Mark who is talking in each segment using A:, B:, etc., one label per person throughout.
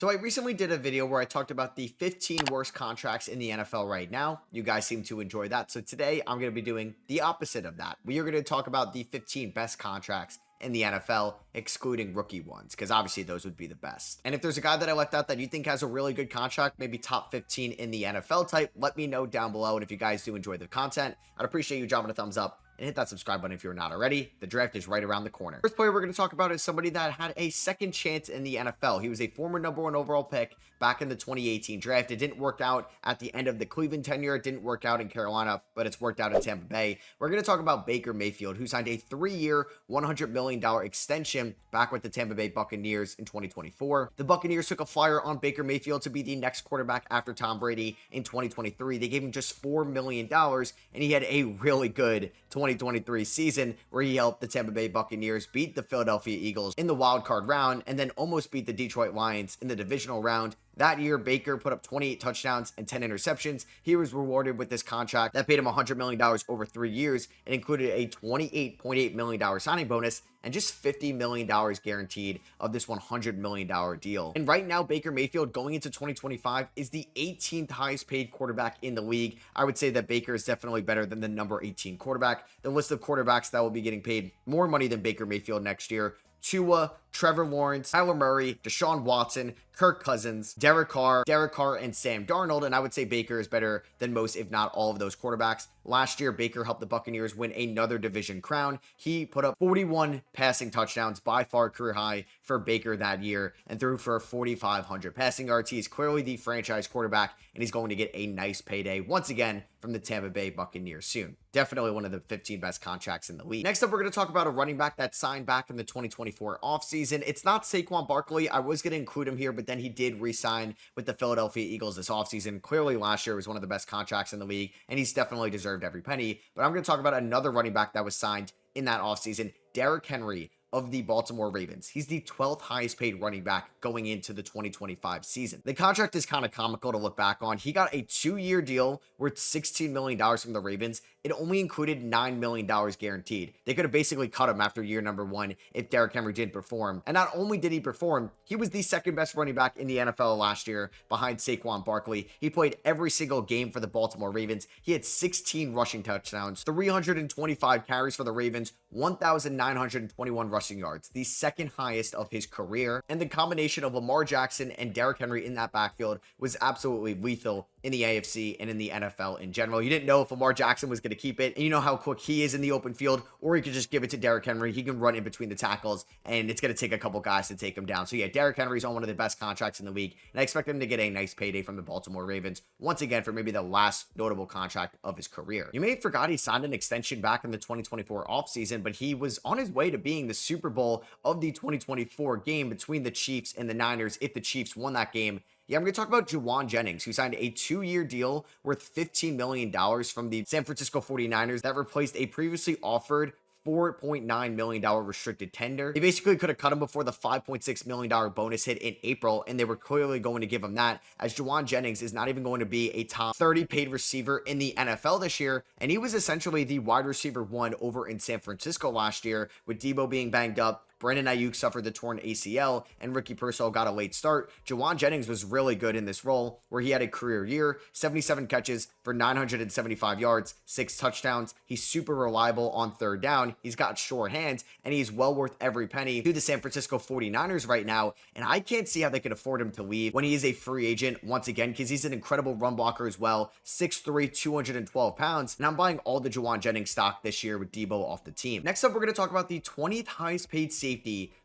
A: So I recently did a video where I talked about the 15 worst contracts in the NFL right now. You guys seem to enjoy that. So today I'm going to be doing the opposite of that. We are going to talk about the 15 best contracts in the NFL, excluding rookie ones, because obviously those would be the best. And if there's a guy that I left out that you think has a really good contract, maybe top 15 in the NFL type, let me know down below. And if you guys do enjoy the content, I'd appreciate you dropping a thumbs up and hit that subscribe button if you're not already. The draft is right around the corner. First player we're going to talk about is somebody that had a second chance in the NFL. He was a former #1 overall pick back in the 2018 draft. It didn't work out at the end of the Cleveland tenure. It didn't work out in Carolina, but it's worked out in Tampa Bay. We're going to talk about Baker Mayfield, who signed a 3-year, $100 million extension back with the Tampa Bay Buccaneers in 2024. The Buccaneers took a flyer on Baker Mayfield to be the next quarterback after Tom Brady in 2023. They gave him just $4 million, and he had a really good 2023 season where he helped the Tampa Bay Buccaneers beat the Philadelphia Eagles in the wild card round and then almost beat the Detroit Lions in the divisional round. That year, Baker put up 28 touchdowns and 10 interceptions. He was rewarded with this contract that paid him $100 million over 3 years. It included a $28.8 million signing bonus and just $50 million guaranteed of this $100 million deal. And right now, Baker Mayfield going into 2025 is the 18th highest paid quarterback in the league. I would say that Baker is definitely better than the number 18 quarterback. The list of quarterbacks that will be getting paid more money than Baker Mayfield next year: Tua, Trevor Lawrence, Kyler Murray, Deshaun Watson, Kirk Cousins, Derek Carr, and Sam Darnold. And I would say Baker is better than most, if not all, of those quarterbacks. Last year, Baker helped the Buccaneers win another division crown. He put up 41 passing touchdowns, by far career high for Baker that year, and threw for 4,500 passing yards. He is clearly the franchise quarterback, and he's going to get a nice payday once again from the Tampa Bay Buccaneers soon. Definitely one of the 15 best contracts in the league. Next up, we're going to talk about a running back that signed back in the 2024 offseason. It's not Saquon Barkley. I was going to include him here, but then he did re-sign with the Philadelphia Eagles this offseason. Clearly, last year was one of the best contracts in the league, and he's definitely deserved every penny. But I'm going to talk about another running back that was signed in that offseason, Derrick Henry of the Baltimore Ravens. He's the 12th highest paid running back going into the 2025 season. The contract is kind of comical to look back on. He got a 2-year deal worth $16 million from the Ravens. It only included $9 million guaranteed. They could have basically cut him after year number 1 if Derrick Henry didn't perform. And not only did he perform, he was the second best running back in the NFL last year behind Saquon Barkley. He played every single game for the Baltimore Ravens. He had 16 rushing touchdowns, 325 carries for the Ravens, 1,921 rushing yards, the second highest of his career. And the combination of Lamar Jackson and Derrick Henry in that backfield was absolutely lethal in the AFC and in the NFL in general. You didn't know if Lamar Jackson was going to keep it, and you know how quick he is in the open field, or he could just give it to Derrick Henry. He can run in between the tackles, and it's going to take a couple guys to take him down. So yeah, Derrick Henry's on one of the best contracts in the league, and I expect him to get a nice payday from the Baltimore Ravens once again for maybe the last notable contract of his career. You may have forgot he signed an extension back in the 2024 offseason, but he was on his way to being the Super Bowl of the 2024 game between the Chiefs and the Niners if the Chiefs won that game. Yeah, I'm going to talk about Jauan Jennings, who signed a 2-year deal worth $15 million from the San Francisco 49ers that replaced a previously offered $4.9 million restricted tender. They basically could have cut him before the $5.6 million bonus hit in April, and they were clearly going to give him that, as Jauan Jennings is not even going to be a top 30 paid receiver in the NFL this year, and he was essentially the wide receiver 1 over in San Francisco last year, with Debo being banged up. Brandon Ayuk suffered the torn ACL, and Ricky Pearsall got a late start. Jauan Jennings was really good in this role, where he had a career year, 77 catches for 975 yards, 6 touchdowns. He's super reliable on third down. He's got sure hands, and he's well worth every penny to the San Francisco 49ers right now, and I can't see how they could afford him to leave when he is a free agent once again, because he's an incredible run blocker as well, 6'3", 212 pounds, and I'm buying all the Jauan Jennings stock this year with Debo off the team. Next up, we're going to talk about the 20th highest paid safety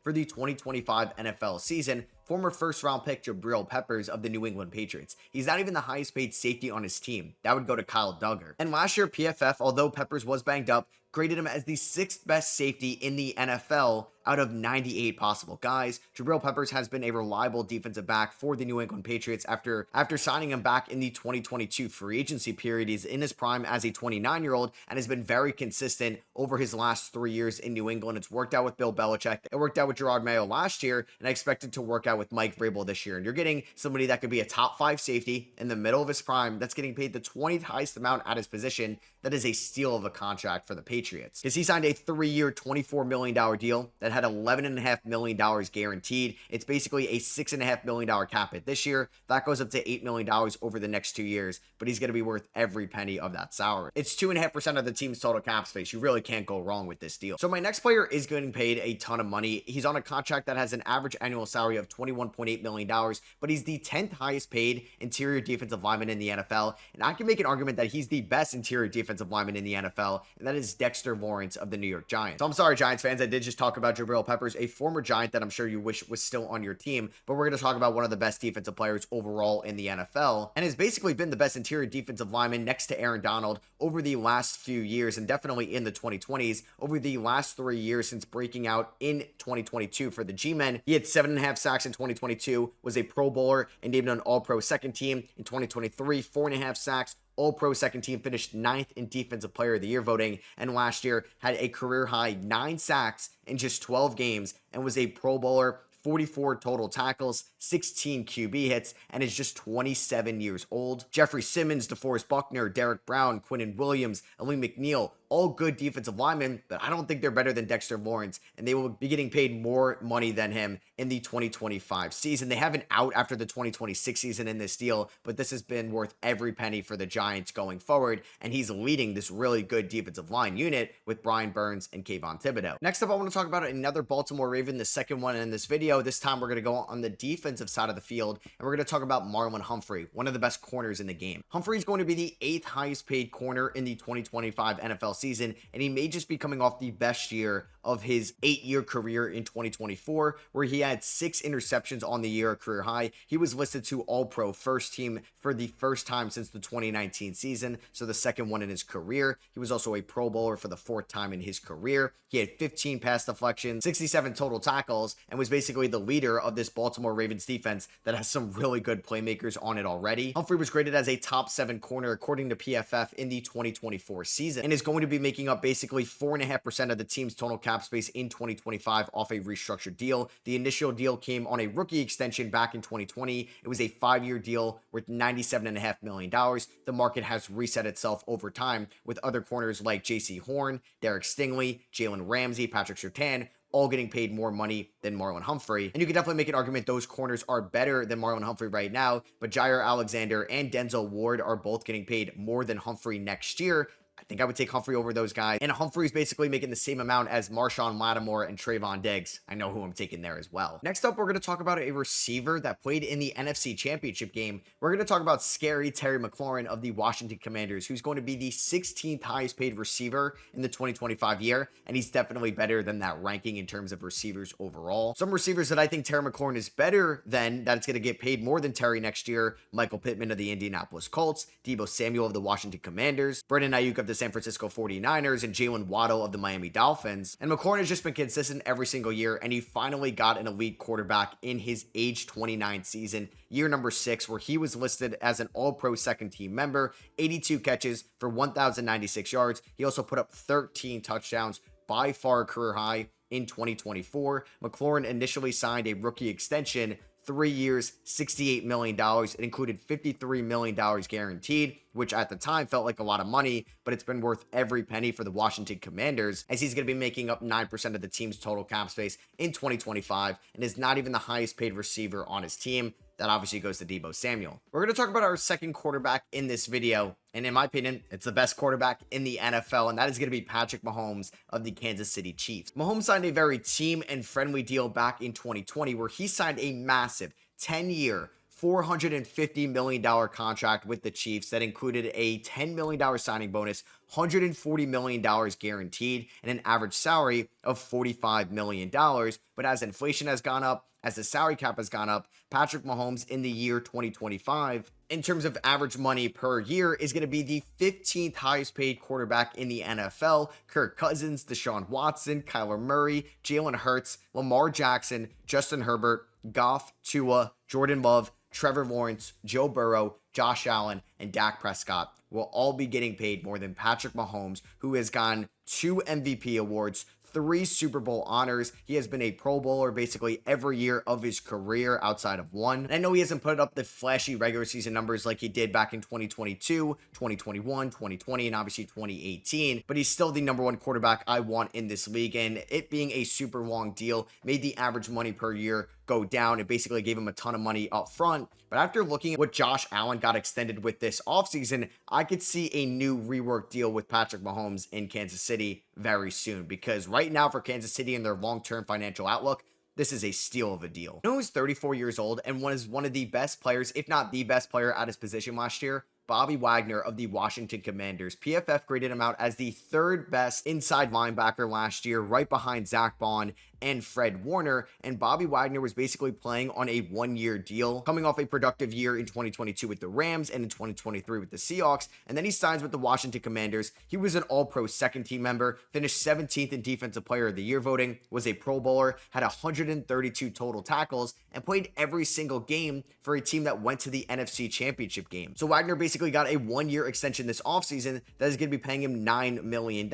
A: for the 2025 NFL season, former first-round pick Jabril Peppers of the New England Patriots. He's not even the highest paid safety on his team. That would go to Kyle Duggar. And last year, PFF, although Peppers was banged up, graded him as the 6th best safety in the NFL out of 98 possible guys. Jabril Peppers has been a reliable defensive back for the New England Patriots after signing him back in the 2022 free agency period. He's in his prime as a 29-year-old and has been very consistent over his last 3 years in New England. It's worked out with Bill Belichick. It worked out with Gerard Mayo last year, and I expect it to work out with Mike Vrabel this year. And you're getting somebody that could be a top 5 safety in the middle of his prime that's getting paid the 20th highest amount at his position. That is a steal of a contract for the Patriots, because he signed a 3-year, $24 million deal that had $11.5 million guaranteed. It's basically a $6.5 million cap hit this year. That goes up to $8 million over the next 2 years, but he's going to be worth every penny of that salary. It's 2.5% of the team's total cap space. You really can't go wrong with this deal. So my next player is getting paid a ton of money. He's on a contract that has an average annual salary of $21.8 million, but he's the 10th highest paid interior defensive lineman in the NFL. And I can make an argument that he's the best interior defensive lineman in the NFL, and that is Dexter Lawrence of the New York Giants. So I'm sorry, Giants fans, I did just talk about Jabril Peppers, a former Giant that I'm sure you wish was still on your team, but we're going to talk about one of the best defensive players overall in the NFL, and has basically been the best interior defensive lineman next to Aaron Donald over the last few years, and definitely in the 2020s. Over the last 3 years since breaking out in 2022 for the G-Men, he had 7.5 sacks in 2022, was a Pro Bowler and named an All-Pro second team. In 2023, 4.5 sacks, All-Pro second team, finished 9th in Defensive Player of the Year voting, and last year had a career-high 9 sacks in just 12 games and was a Pro Bowler, 44 total tackles, 16 QB hits, and is just 27 years old. Jeffrey Simmons, DeForest Buckner, Derek Brown, Quinnen Williams, Aleem McNeil, all good defensive linemen, but I don't think they're better than Dexter Lawrence, and they will be getting paid more money than him in the 2025 season. They have an out after the 2026 season in this deal, but this has been worth every penny for the Giants going forward, and he's leading this really good defensive line unit with Brian Burns and Kayvon Thibodeau. Next up, I want to talk about another Baltimore Raven, the second one in this video. This time, we're going to go on the defensive side of the field, and we're going to talk about Marlon Humphrey, one of the best corners in the game. Humphrey is going to be the 8th highest paid corner in the 2025 NFL season, and he may just be coming off the best year of his 8-year career in 2024, where he had 6 interceptions on the year, a career high. He was listed to All-Pro first team for the first time since the 2019 season, so the second one in his career. He was also a Pro Bowler for the 4th time in his career. He had 15 pass deflections, 67 total tackles, and was basically the leader of this Baltimore Ravens defense that has some really good playmakers on it already. Humphrey was graded as a top 7 corner according to PFF in the 2024 season, and is going to be making up basically 4.5% of the team's total cap space in 2025 off a restructured deal. The initial deal came on a rookie extension back in 2020. It was a 5-year deal worth $97.5 million. The market has reset itself over time, with other corners like J.C. Horn, Derek Stingley, Jalen Ramsey, Patrick Surtain, all getting paid more money than Marlon Humphrey. And you can definitely make an argument those corners are better than Marlon Humphrey right now, but Jaire Alexander and Denzel Ward are both getting paid more than Humphrey next year. I think I would take Humphrey over those guys. And Humphrey's basically making the same amount as Marshawn Lattimore and Trayvon Diggs. I know who I'm taking there as well. Next up, we're going to talk about a receiver that played in the NFC Championship game. We're going to talk about scary Terry McLaurin of the Washington Commanders, who's going to be the 16th highest paid receiver in the 2025 year. And he's definitely better than that ranking in terms of receivers overall. Some receivers that I think Terry McLaurin is better than, that's going to get paid more than Terry next year: Michael Pittman of the Indianapolis Colts, Deebo Samuel of the Washington Commanders, Brandon Ayuk of the San Francisco 49ers, and Jalen Waddle of the Miami Dolphins. And McLaurin has just been consistent every single year, and he finally got an elite quarterback in his age 29 season, year number 6, where he was listed as an All-Pro second team member, 82 catches for 1,096 yards. He also put up 13 touchdowns, by far a career high in 2024. McLaurin initially signed a rookie extension, 3 years, $68 million. It included $53 million guaranteed, which at the time felt like a lot of money, but it's been worth every penny for the Washington Commanders, as he's going to be making up 9% of the team's total cap space in 2025, and is not even the highest paid receiver on his team. That obviously goes to Deebo Samuel. We're going to talk about our second quarterback in this video, and in my opinion, it's the best quarterback in the NFL, and that is going to be Patrick Mahomes of the Kansas City Chiefs. Mahomes signed a very team and friendly deal back in 2020, where he signed a massive 10-year, $450 million contract with the Chiefs that included a $10 million signing bonus, $140 million guaranteed, and an average salary of $45 million. But as inflation has gone up, as the salary cap has gone up, Patrick Mahomes in the year 2025, in terms of average money per year, is going to be the 15th highest paid quarterback in the NFL. Kirk Cousins, Deshaun Watson, Kyler Murray, Jalen Hurts, Lamar Jackson, Justin Herbert, Goff, Tua, Jordan Love, Trevor Lawrence, Joe Burrow, Josh Allen, and Dak Prescott will all be getting paid more than Patrick Mahomes, who has gotten 2 MVP awards, 3 Super Bowl honors. He has been a Pro Bowler basically every year of his career outside of one. And I know he hasn't put up the flashy regular season numbers like he did back in 2022, 2021, 2020, and obviously 2018, but he's still the number one quarterback I want in this league. And it being a super long deal made the average money per year go down. It basically gave him a ton of money up front. But after looking at what Josh Allen got extended with this offseason, I could see a new rework deal with Patrick Mahomes in Kansas City very soon, because right now for Kansas City and their long-term financial outlook, this is a steal of a deal. You know who's 34 years old and was one of the best players, if not the best player at his position last year? Bobby Wagner of the Washington Commanders. PFF graded him out as the third best inside linebacker last year, right behind Zach Bond and Fred Warner. And Bobby Wagner was basically playing on a one-year deal, coming off a productive year in 2022 with the Rams and in 2023 with the Seahawks. And then he signs with the Washington Commanders. He was an All-Pro second-team member, finished 17th in Defensive Player of the Year voting, was a Pro Bowler, had 132 total tackles, and played every single game for a team that went to the NFC Championship game. So Wagner basically got a one-year extension this offseason that is going to be paying him $9 million.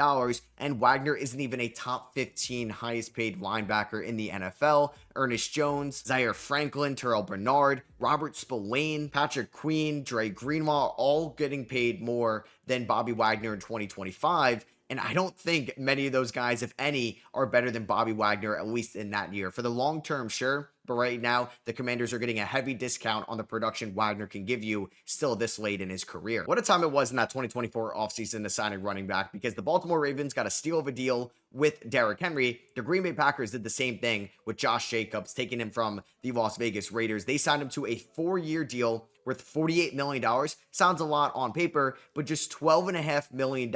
A: And Wagner isn't even a top 15 highest paid linebacker in the NFL. Ernest Jones, Zaire Franklin, Terrell Bernard, Robert Spillane, Patrick Queen, Dre Greenlaw, all getting paid more than Bobby Wagner in 2025. And I don't think many of those guys, if any, are better than Bobby Wagner, at least in that year. For the long term, sure. But right now, the Commanders are getting a heavy discount on the production Wagner can give you still this late in his career. What a time it was in that 2024 offseason to sign a running back, because the Baltimore Ravens got a steal of a deal with Derrick Henry. The Green Bay Packers did the same thing with Josh Jacobs, taking him from the Las Vegas Raiders. They signed him to a 4-year deal worth $48 million. Sounds a lot on paper, but just $12.5 million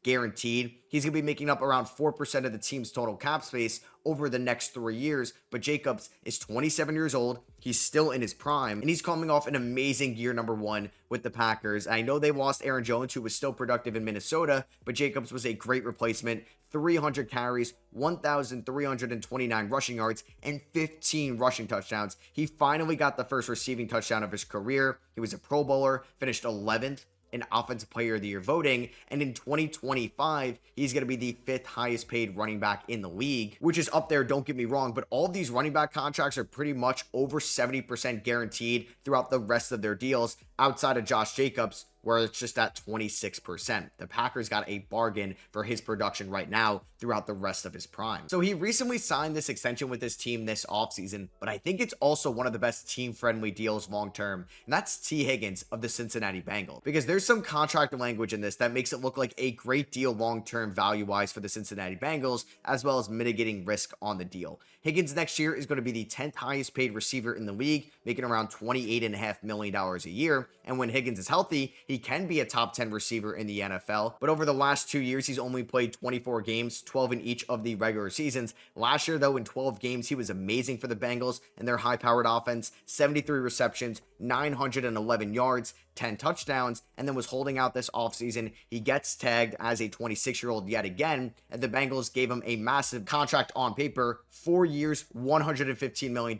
A: guaranteed. He's going to be making up around 4% of the team's total cap space over the next 3 years. But Jacobs is 27 years old. He's still in his prime, and he's coming off an amazing year number one with the Packers. I know they lost Aaron Jones, who was still productive in Minnesota, but Jacobs was a great replacement. 300 carries, 1,329 rushing yards, and 15 rushing touchdowns. He finally got the first receiving touchdown of his career. He was a Pro Bowler, finished 11th in Offensive Player of the Year voting, and in 2025, he's going to be the 5th highest paid running back in the league, which is up there, don't get me wrong, but all of these running back contracts are pretty much over 70% guaranteed throughout the rest of their deals, outside of Josh Jacobs, where it's just at 26%. The Packers got a bargain for his production right now throughout the rest of his prime. So he recently signed this extension with his team this offseason, but I think it's also one of the best team-friendly deals long-term, and that's Tee Higgins of the Cincinnati Bengals, because there's some contract language in this that makes it look like a great deal long-term value-wise for the Cincinnati Bengals, as well as mitigating risk on the deal. Higgins next year is going to be the 10th highest paid receiver in the league, making around $28.5 million a year, and when Higgins is healthy, he can be a top 10 receiver in the NFL, but over the last 2 years, he's only played 24 games, 12 in each of the regular seasons. Last year, though, in 12 games, he was amazing for the Bengals and their high-powered offense, 73 receptions, 911 yards, 10 touchdowns, and then was holding out this offseason. He gets tagged as a 26-year-old yet again, and the Bengals gave him a massive contract on paper, 4 years, $115 million,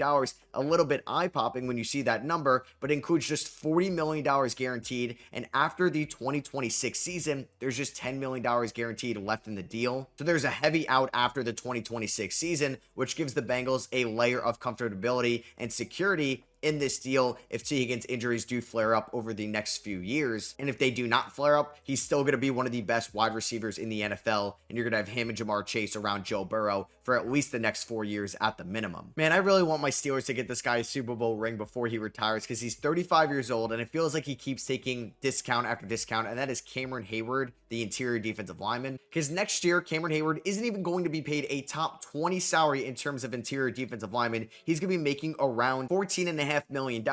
A: a little bit eye-popping when you see that number, but includes just $40 million guaranteed, and after the 2026 season, there's just $10 million guaranteed left in the deal. So there's a heavy out after the 2026 season, which gives the Bengals a layer of comfortability and security in this deal if Tee Higgins' injuries do flare up over the next few years. And if they do not flare up, he's still going to be one of the best wide receivers in the NFL, and you're going to have him and Jamar Chase around Joe Burrow for at least the next 4 years at the minimum. Man, I really want my Steelers to get this guy a Super Bowl ring before he retires, because he's 35 years old, and it feels like he keeps taking discount after discount, and that is Cameron Hayward, the interior defensive lineman. Because next year, Cameron Hayward isn't even going to be paid a top 20 salary in terms of interior defensive lineman. He's going to be making around $14.5 million.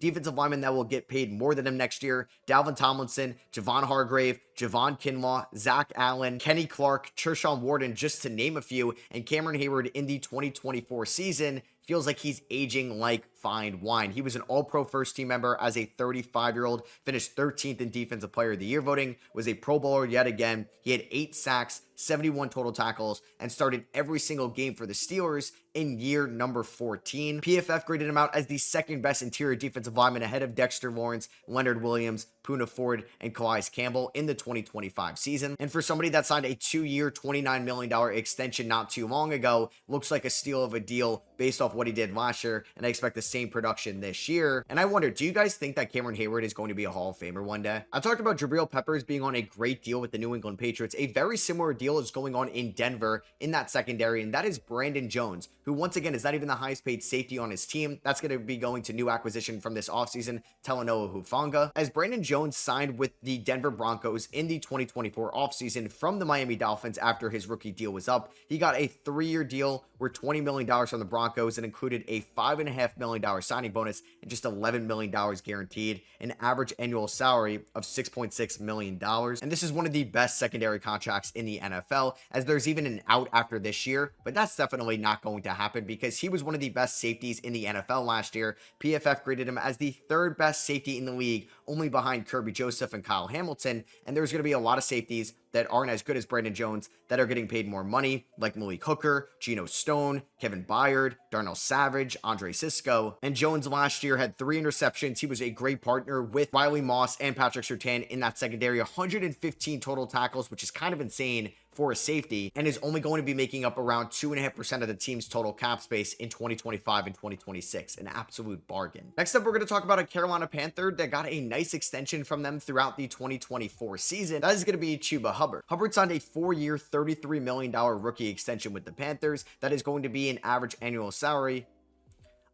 A: Defensive linemen that will get paid more than him next year: Dalvin Tomlinson, Javon Hargrave, Javon Kinlaw, Zach Allen, Kenny Clark, Treshaun Warden, just to name a few. And Cameron Hayward in the 2024 season feels like he's aging like fine wine. He was an all-pro first-team member as a 35-year-old, finished 13th in Defensive Player of the Year voting, was a Pro Bowler yet again. He had 8 sacks, 71 total tackles, and started every single game for the Steelers in year number 14. PFF graded him out as the second best interior defensive lineman ahead of Dexter Lawrence, Leonard Williams, Poona Ford, and Calais Campbell in the 2025 season. And for somebody that signed a 2-year, $29 million extension not too long ago, looks like a steal of a deal based off what he did last year, and I expect the same production this year. And I wonder, do you guys think that Cameron Hayward is going to be a Hall of Famer one day? I talked about Jabril Peppers being on a great deal with the New England Patriots. A very similar deal is going on in Denver in that secondary, and that is Brandon Jones, who once again is not even the highest paid safety on his team. That's going to be going to new acquisition from this offseason, Talanoa Hufanga, as Brandon Jones signed with the Denver Broncos in the 2024 offseason from the Miami Dolphins after his rookie deal was up. He got a 3-year deal worth $20 million from the Broncos and included a $5.5 million signing bonus and just $11 million guaranteed, an average annual salary of $6.6 million. And this is one of the best secondary contracts in the NFL, as there's even an out after this year, but that's definitely not going to happen because he was one of the best safeties in the NFL last year. PFF graded him as the 3rd best safety in the league, only behind Kirby Joseph and Kyle Hamilton, and there's going to be a lot of safeties that aren't as good as Brandon Jones that are getting paid more money, like Malik Hooker, Geno Stone, Kevin Byard, Darnell Savage, Andre Sisco. And Jones last year had 3 interceptions. He was a great partner with Riley Moss and Patrick Surtain in that secondary. 115 total tackles, which is kind of insane for a safety, and is only going to be making up around 2.5% of the team's total cap space in 2025 and 2026. An absolute bargain. Next up, we're going to talk about a Carolina Panther that got a nice extension from them throughout the 2024 season. That is going to be Chuba Hubbard. Hubbard signed a 4-year, $33 million rookie extension with the Panthers. That is going to be an average annual salary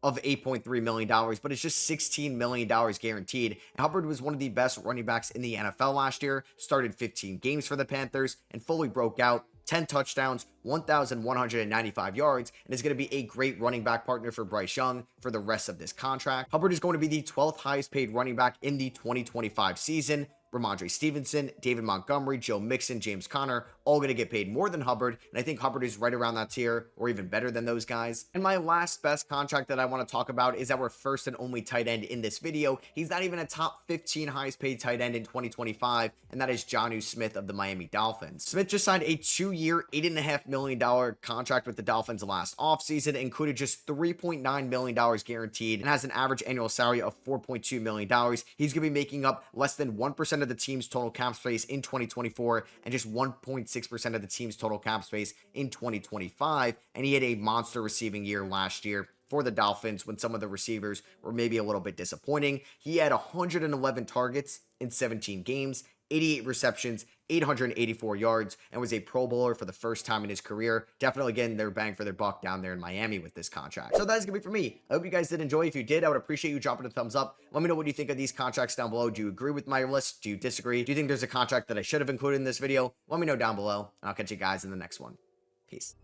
A: of $8.3 million, but it's just $16 million guaranteed. Hubbard was one of the best running backs in the NFL last year, started 15 games for the Panthers, and fully broke out. 10 touchdowns, 1,195 yards, and is going to be a great running back partner for Bryce Young for the rest of this contract. Hubbard is going to be the 12th highest paid running back in the 2025 season. Ramondre Stevenson, David Montgomery, Joe Mixon, James Conner, all going to get paid more than Hubbard, and I think Hubbard is right around that tier, or even better than those guys. And my last best contract that I want to talk about is our first and only tight end in this video. He's not even a top 15 highest paid tight end in 2025, and that is Jonnu Smith of the Miami Dolphins. Smith just signed a 2-year, $8.5 million contract with the Dolphins last offseason, included just $3.9 million guaranteed, and has an average annual salary of $4.2 million. He's going to be making up less than 1% of the team's total cap space in 2024 and just 1.6% of the team's total cap space in 2025, and he had a monster receiving year last year for the Dolphins when some of the receivers were maybe a little bit disappointing. He had 111 targets in 17 games, 88 receptions, 884 yards, and was a Pro Bowler for the first time in his career. Definitely getting their bang for their buck down there in Miami with this contract. So that's gonna be for me. I hope you guys did enjoy. If you did, I would appreciate you dropping a thumbs up. Let me know what you think of these contracts down below. Do you agree with my list? Do you disagree? Do you think there's a contract that I should have included in this video? Let me know down below, and I'll catch you guys in the next one. Peace.